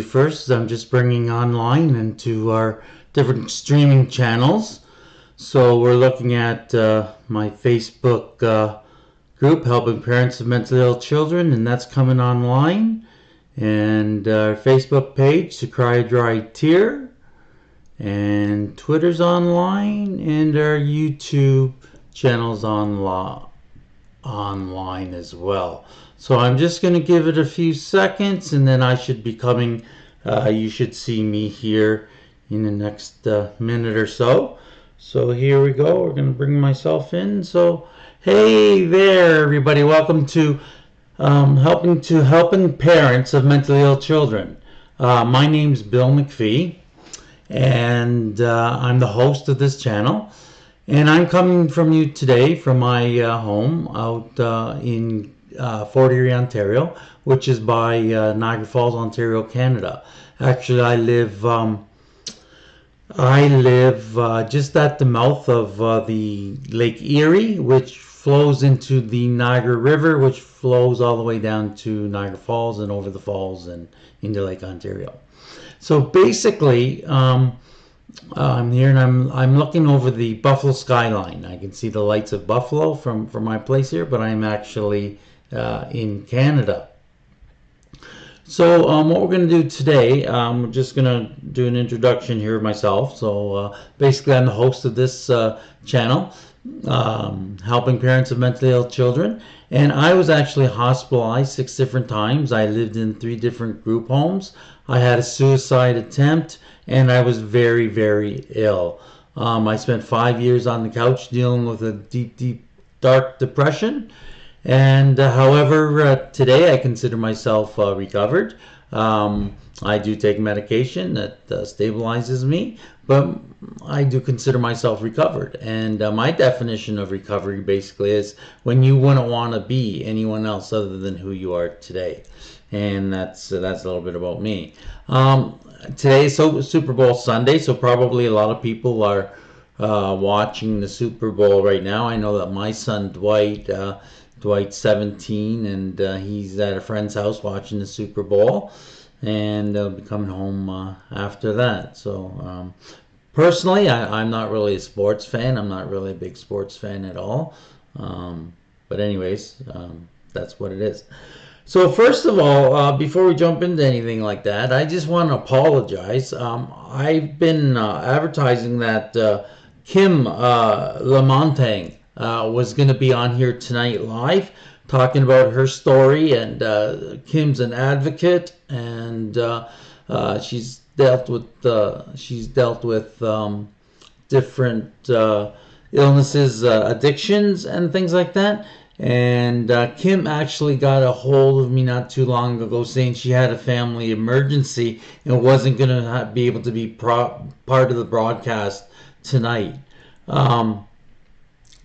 First, I'm just bringing online into our different streaming channels. So we're looking at my Facebook group, Helping Parents of Mentally Ill Children, and that's coming online. And our Facebook page, To Cry a Dry Tear. And Twitter's online, and our YouTube channel's online as well. So I'm just going to give it a few seconds, and then I should be coming. You should see me here in the next minute or so. So here we go. We're going to bring myself in. So hey there, everybody. Welcome to helping parents of mentally ill children. My name's Bill McPhee, and I'm the host of this channel. And I'm coming from you today from my home out in Fort Erie, Ontario, which is by Niagara Falls, Ontario, Canada. Actually, I live just at the mouth of the Lake Erie, which flows into the Niagara River, which flows all the way down to Niagara Falls and over the falls and into Lake Ontario. So basically, I'm here and I'm looking over the Buffalo skyline. I can see the lights of Buffalo from my place here, but I'm actually in Canada. So what we're going to do today, we're just going to do an introduction here of myself. So basically I'm the host of this channel, helping parents of mentally ill children. And I was actually hospitalized 6 different times. I lived in 3 different group homes. I had a suicide attempt, and I was very, very ill. I spent 5 years on the couch dealing with a deep, dark depression. And however, today I consider myself recovered. I do take medication that stabilizes me, but I do consider myself recovered. And my definition of recovery basically is when you wouldn't want to be anyone else other than who you are today. And that's a little bit about me. Today is Super Bowl Sunday, so probably a lot of people are watching the Super Bowl right now. I know that my son Dwight's 17, and he's at a friend's house watching the Super Bowl, and they'll be coming home after that. So personally, I'm not really a sports fan. I'm not really a big sports fan at all. But anyways, that's what it is. So first of all, before we jump into anything like that, I just want to apologize. I've been advertising that Kim Lamontagne was going to be on here tonight live, talking about her story. And Kim's an advocate, and she's dealt with different illnesses, addictions, and things like that. And Kim actually got a hold of me not too long ago saying she had a family emergency and wasn't going to be able to be part of the broadcast tonight.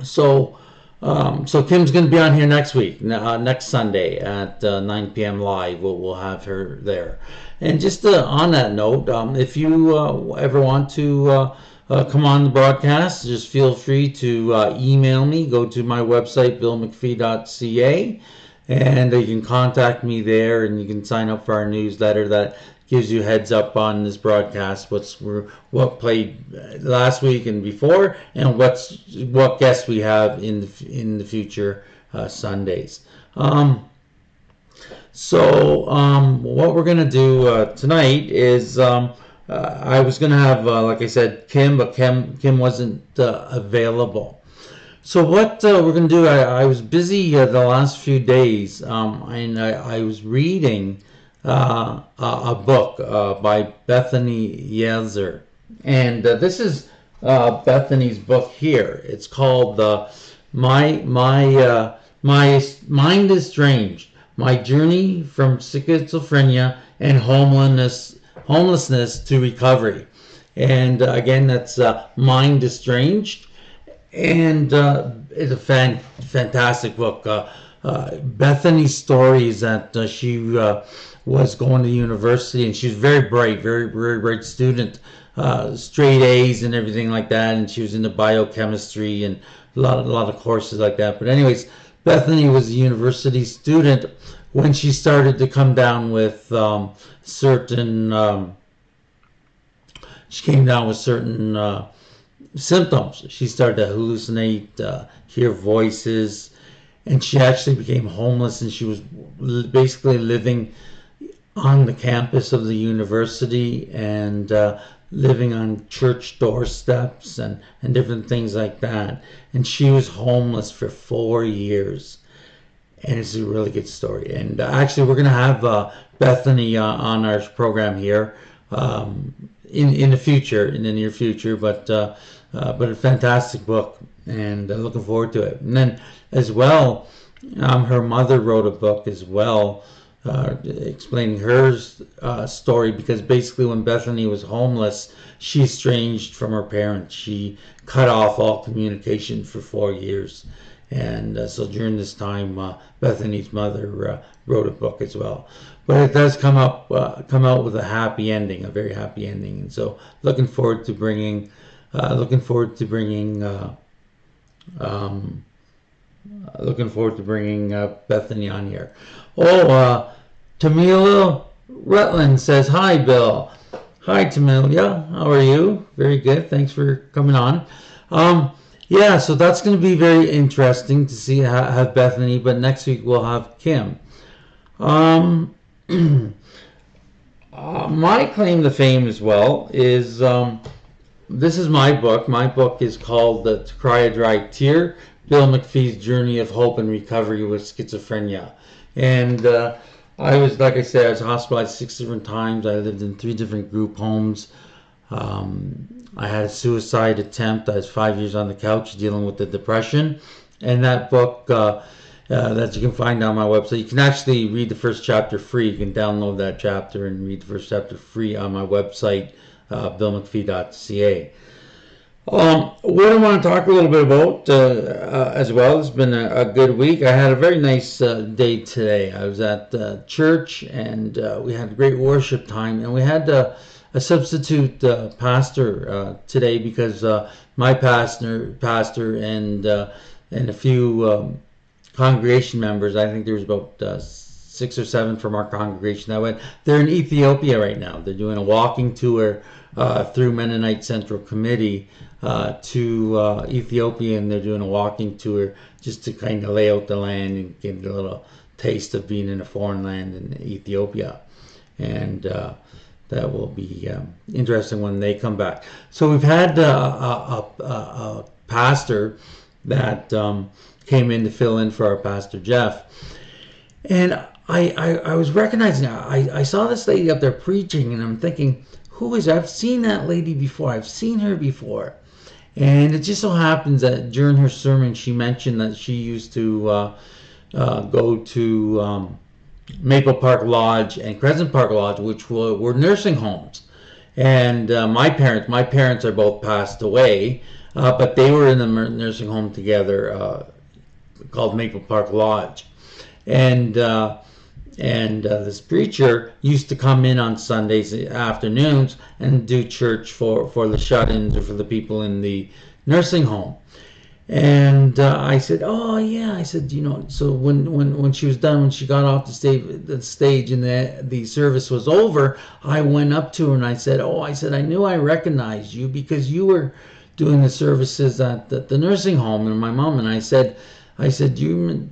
So Kim's going to be on here next week, next Sunday at 9 p.m. live. We'll have her there. And just on that note, if you ever want to come on the broadcast, just feel free to email me. Go to my website, billmcphee.ca, and you can contact me there, and you can sign up for our newsletter that gives you heads up on this broadcast, what played last week and before, and what guests we have in the future Sundays. What we're gonna do tonight is I was gonna have, like I said, Kim, but Kim wasn't available. So what we're gonna do? I was busy the last few days, and I was reading a book by Bethany Yeazer, and this is Bethany's book here. It's called My Mind is Strange: My Journey from Schizophrenia and Homelessness to Recovery. And again, that's Mind Estranged, and it's a fantastic book. Bethany's story is that she was going to university, and she was very bright, very bright student, straight A's and everything like that, and she was into biochemistry and a lot of courses like that. But anyways, Bethany was a university student when she started to come down with certain, she came down with certain symptoms. She started to hallucinate, hear voices, and she actually became homeless, and she was basically living on the campus of the university and living on church doorsteps and different things like that. And she was homeless for 4 years. And it's a really good story. And actually, we're going to have Bethany on our program here in the future, in the near future. But a fantastic book, and looking forward to it. And then as well, her mother wrote a book as well, explaining her story, because basically when Bethany was homeless, she estranged from her parents. She cut off all communication for 4 years. And so during this time, Bethany's mother wrote a book as well. But it does come out with a happy ending, a very happy ending. And so looking forward to bringing Bethany on here. Tamila Rutland says, "Hi, Bill." Hi, Tamila. How are you? Very good. Thanks for coming on. Yeah, so that's going to be very interesting to see have Bethany, but next week we'll have Kim. My claim to fame as well is this is my book. My book is called To Cry a Dry Tear, Bill McPhee's Journey of Hope and Recovery with Schizophrenia. And I was, like I said, I was hospitalized 6 different times. I lived in 3 different group homes. I had a suicide attempt. I was 5 years on the couch dealing with the depression. And that book that you can find on my website, you can actually read the first chapter free. You can download that chapter and read the first chapter free on my website, billmcphee.ca. What I want to talk a little bit about as well, it's been a good week. I had a very nice day today. I was at church, and we had a great worship time, and we had a substitute pastor today, because my pastor and a few congregation members, I think there was about 6 or 7 from our congregation that went. They're in Ethiopia right now. They're doing a walking tour through Mennonite Central Committee to Ethiopia, and they're doing a walking tour just to kind of lay out the land and get a little taste of being in a foreign land in Ethiopia. And that will be interesting when they come back. So we've had a pastor that came in to fill in for our pastor Jeff, and I was recognizing, I saw this lady up there preaching, and I'm thinking, who is that? I've seen that lady before. I've seen her before. And it just so happens that during her sermon, she mentioned that she used to go to Maple Park Lodge and Crescent Park Lodge, which were nursing homes. And my parents are both passed away, but they were in the nursing home together, called Maple Park Lodge. And this preacher used to come in on Sundays afternoons and do church for the shut-ins or for the people in the nursing home. And I said, "Oh yeah," I said, so when she was done, when she got off the stage and the service was over, I went up to her and I said, I knew I recognized you because you were doing the services at the nursing home." And my mom and I said, "Do you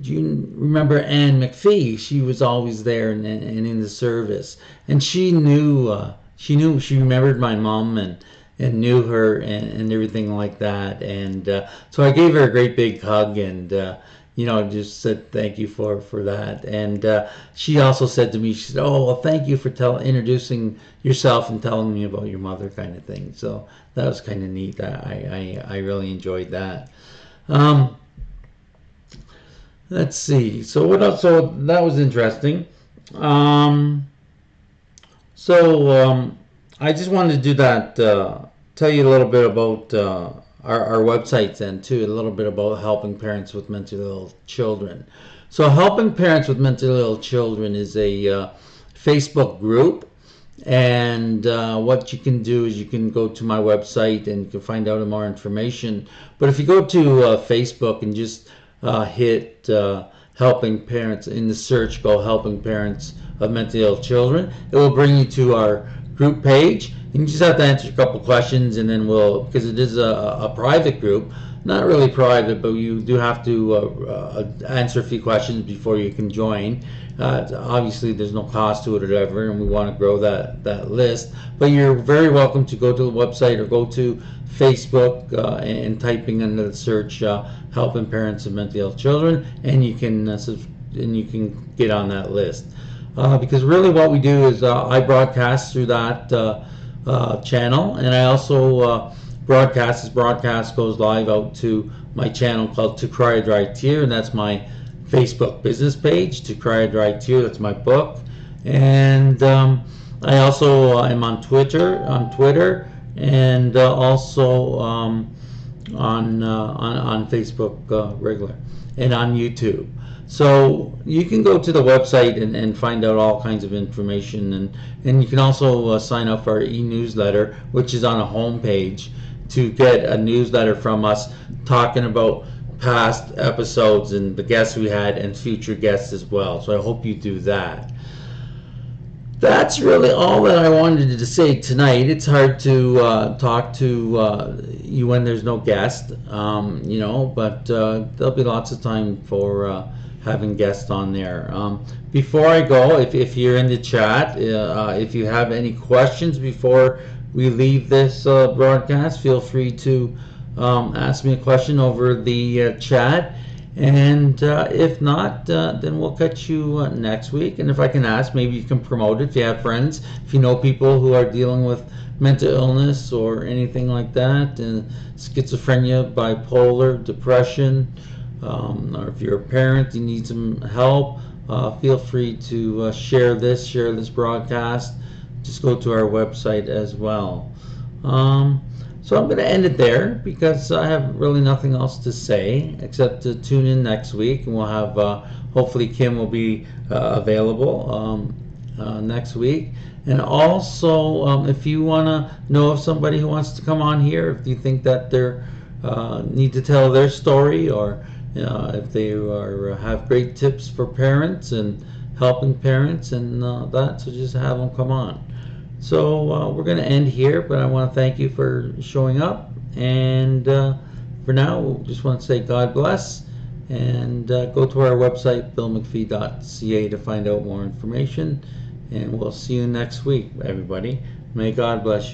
remember Ann McPhee? She was always there and in the service." And she remembered my mom and knew her and everything like that. And so I gave her a great big hug and just said thank you for that. And she also said to me, she said, "Oh, well, thank you for introducing yourself and telling me about your mother," kind of thing. So that was kind of neat. I really enjoyed that. Let's see. So what else? So that was interesting. I just wanted to do that. Tell you a little bit about our websites, and too a little bit about helping parents with mentally ill children. So helping parents with mentally ill children is a Facebook group, and what you can do is you can go to my website and you can find out more information. But if you go to Facebook and just hit helping parents. In the search, go helping parents of mentally ill children. It will bring you to our group page. You just have to answer a couple questions, and then because it is a private group, not really private, but you do have to answer a few questions before you can join. Obviously, there's no cost to it or whatever, and we want to grow that list. But you're very welcome to go to the website or go to Facebook and typing under the search "Helping Parents of Mentally Ill Children," and you can get on that list. Because really, what we do is I broadcast through that channel, and I also broadcast. This broadcast goes live out to my channel called "To Cry a Dry Tear," and that's my Facebook business page. "To Cry a Dry Tear," that's my book, and I also am on Twitter, and also on Facebook regular, and on YouTube. So you can go to the website and find out all kinds of information, and you can also sign up for our e-newsletter, which is on a home page, to get a newsletter from us talking about past episodes and the guests we had and future guests as well. So I hope you do that. That's really all that I wanted to say tonight. It's hard to talk to you when there's no guest, but there'll be lots of time for having guests on there. Before I go, if you're in the chat, if you have any questions before we leave this broadcast, feel free to ask me a question over the chat. And if not, then we'll catch you next week. And if I can ask, maybe you can promote it if you have friends, if you know people who are dealing with mental illness or anything like that, and schizophrenia, bipolar, depression, or if you're a parent, you need some help, feel free to share this broadcast. Just go to our website as well. So I'm going to end it there because I have really nothing else to say except to tune in next week, and we'll have hopefully Kim will be available next week. And also, if you want to know of somebody who wants to come on here, if you think that they need to tell their story, or if they have great tips for parents and helping parents and that, so just have them come on. So we're going to end here, but I want to thank you for showing up. And for now, just want to say God bless. And go to our website, billmcphee.ca, to find out more information. And we'll see you next week, everybody. May God bless you.